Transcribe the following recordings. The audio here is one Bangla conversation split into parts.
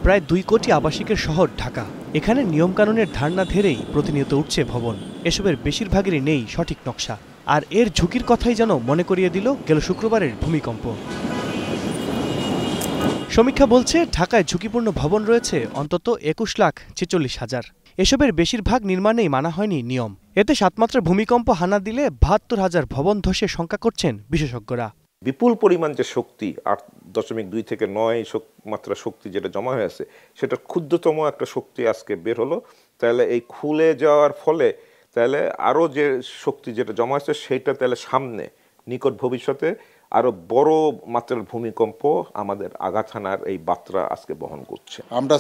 প্রায় 2 কোটি আবাসিকের শহর ঢাকা। এখানে নিয়মকানুনের ধার না ধরেই প্রতিনিয়ত উঠছে ভবন। এসবের বেশিরভাগেরই নেই সঠিক নকশা। আর এর ঝুঁকির কথাই যেন মনে করিয়ে দিল গেল শুক্রবারের ভূমিকম্প। সমীক্ষা বলছে ঢাকায় ঝুঁকিপূর্ণ ভবন রয়েছে অন্তত 21,46,000। এসবের বেশিরভাগ নির্মাণেই মানা হয়নি নিয়ম। এতে 7 মাত্রার ভূমিকম্প হানা দিলে 72,000 ভবন ধসের শঙ্কা করছেন বিশেষজ্ঞরা। বিপুল পরিমাণ যে শক্তি 8.2 থেকে 9 মাত্রা শক্তি যেটা জমা হয়েছে, সেটা ক্ষুদ্রতম একটা শক্তি আজকে বের হলো। তাহলে এই খুলে যাওয়ার ফলে তাহলে আরও যে শক্তি যেটা জমা হয়েছে সেটা তাহলে সামনে নিকট ভবিষ্যতে আরো বড় মাত্রার ভূমিকম্প আমাদের আঘাত হানার এই বার্তা আজকে বহন করছে। আমরা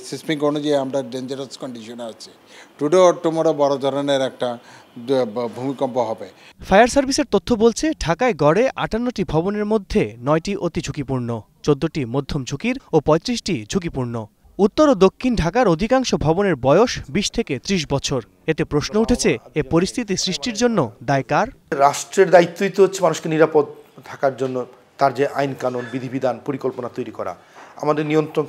সিসমিক অনুযায়ী আমরা ডেঞ্জারাস কন্ডিশনে আছি। টুডে অর টুমরো বড় ধরনের একটা ভূমিকম্প হবে। ফায়ার সার্ভিসের তথ্য বলছে ঢাকায় গড়ে 58টি ভবনের মধ্যে 9টি অতি ঝুঁকিপূর্ণ, 14টি মধ্যম ঝুঁকির ও 35টি ঝুঁকিপূর্ণ। উত্তর ও দক্ষিণ ঢাকার অধিকাংশ ভবনের বয়স 20 থেকে 30 বছর। এতে প্রশ্ন উঠেছে, এ পরিস্থিতি সৃষ্টির জন্য দায় কার? রাষ্ট্রের দায়িত্বই তো হচ্ছে মানুষকে নিরাপদ থাকার জন্য তার যে আইন কানুন বিধিবিধান পরিকল্পনা তৈরি করা। আমাদের নিয়ন্ত্রক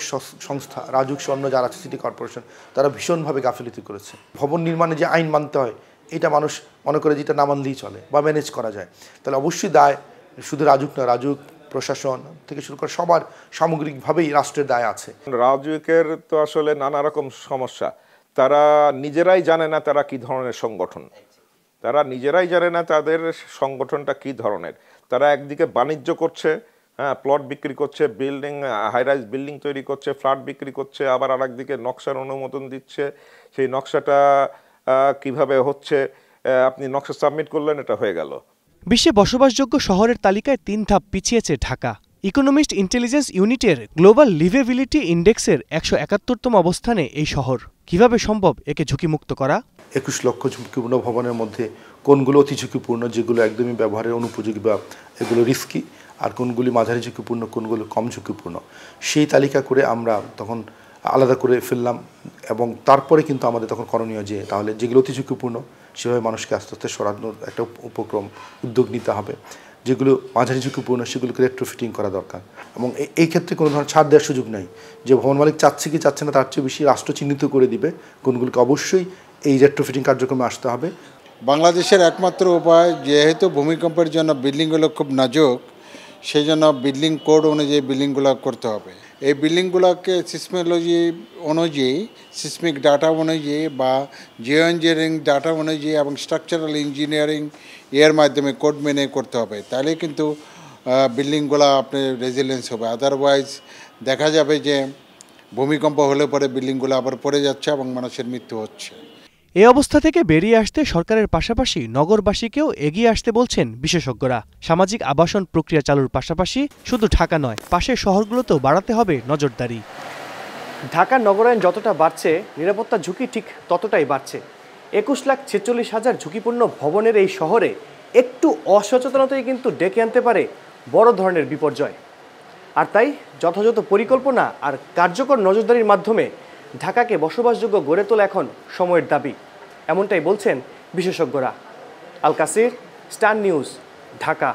সংস্থা রাজুক স্বর্ণ যারা আছে সিটি কর্পোরেশন, তারা ভীষণভাবে গাফিলতি করেছে। ভবন নির্মাণে যে আইন মানতে হয় এটা মানুষ মনে করে যেটা না মানলেই চলে বা ম্যানেজ করা যায়। তাহলে অবশ্যই দায় শুধু রাজুক না, রাজুক প্রশাসন থেকে শুরু করে সবার সামগ্রিকভাবেই রাষ্ট্রের দায় আছে। রাজুকের তো আসলে নানা রকম সমস্যা। তারা নিজেরাই জানে না তারা কি ধরনের সংগঠন, তারা নিজেরাই জানে না তাদের সংগঠনটা কি ধরনের। তারা একদিকে বাণিজ্য করছে, হ্যাঁ, প্লট বিক্রি করছে, বিল্ডিং হাইরাইজ বিল্ডিং তৈরি করছে, ফ্ল্যাট বিক্রি করছে, আবার আরেকদিকে নকশার অনুমোদন দিচ্ছে। সেই নকশাটা কিভাবে হচ্ছে, আপনি নকশা সাবমিট করলেন, এটা হয়ে গেল। বিশ্বে বসবাসযোগ্য শহরের তালিকায় 3 ধাপ পিছিয়েছে ঢাকা। ইকোনমিস্ট ইন্টেলিজেন্স ইউনিটের গ্লোবাল লিভেবিলিটি ইন্ডেক্সের 171তম অবস্থানে এই শহর। কিভাবে সম্ভব একে ঝুঁকিমুক্ত করা? 21 লক্ষ ঝুঁকিপূর্ণ ভবনের মধ্যে কোনগুলো অতি ঝুঁকিপূর্ণ, যেগুলো একদমই ব্যবহারের অনুপযোগী বা এগুলো রিস্কি, আর কোনগুলি মাঝারি ঝুঁকিপূর্ণ, কোনগুলো কম ঝুঁকিপূর্ণ, সেই তালিকা করে আমরা তখন আলাদা করে ফেললাম। এবং তারপরে কিন্তু আমাদের তখন করণীয় যে তাহলে যেগুলো অতি ঝুঁকিপূর্ণ সেভাবে মানুষকে আস্তে আস্তে সরানোর একটা উদ্যোগ নিতে হবে। যেগুলো মাঝারি ঝুঁকিপূর্ণ সেগুলোকে রেট্রোফিটিং করা দরকার। এবং এই ক্ষেত্রে কোনো ধরনের ছাড় দেওয়ার সুযোগ নেই। যে ভবন মালিক চাচ্ছে কি চাচ্ছে না তার চেয়ে বেশি রাষ্ট্র চিহ্নিত করে দিবে কোনগুলোকে অবশ্যই এই রেট্রোফিটিং কার্যক্রমে আসতে হবে। বাংলাদেশের একমাত্র উপায়, যেহেতু ভূমিকম্পের জন্য বিল্ডিংগুলো খুব নাজুক, সেই জন্য বিল্ডিং কোড অনুযায়ী বিল্ডিংগুলো করতে হবে। এই বিল্ডিংগুলোকে সিসমোলজি অনুযায়ী, সিসমিক ডাটা অনুযায়ী বা জিও ইঞ্জিনিয়ারিং ডাটা অনুযায়ী এবং স্ট্রাকচারাল ইঞ্জিনিয়ারিং এর মাধ্যমে কোড মেনে করতে হবে। তাহলে কিন্তু বিল্ডিংগুলো আপনার রেজিলিয়েন্স হবে। আদারওয়াইজ দেখা যাবে যে ভূমিকম্প হলে পরে বিল্ডিংগুলো আবার পড়ে যাচ্ছে এবং মানুষের মৃত্যু হচ্ছে। এই অবস্থা থেকে বেরিয়ে আসতে সরকারের পাশাপাশি নগরবাসীকেও এগিয়ে আসতে বলছেন বিশেষজ্ঞরা। সামাজিক আবাসন প্রক্রিয়া চালুর পাশাপাশি শুধু ঢাকা নয়, পাশের শহরগুলোতেও বাড়াতে হবে নজরদারি। ঢাকার নগরায়ণ যতটা বাড়ছে, নিরাপত্তা ঝুঁকি ঠিক ততটাই বাড়ছে। 21,46,000 ঝুঁকিপূর্ণ ভবনের এই শহরে একটু অসচেতনতাই কিন্তু ডেকে আনতে পারে বড় ধরনের বিপর্যয়। আর তাই যথাযথ পরিকল্পনা আর কার্যকর নজরদারির মাধ্যমে ঢাকাকে বসবাসযোগ্য গড়ে তোলা এখন সময়ের দাবি, এমনটাই বলছেন বিশেষজ্ঞরা। আল কাসির, স্টার নিউজ, ঢাকা।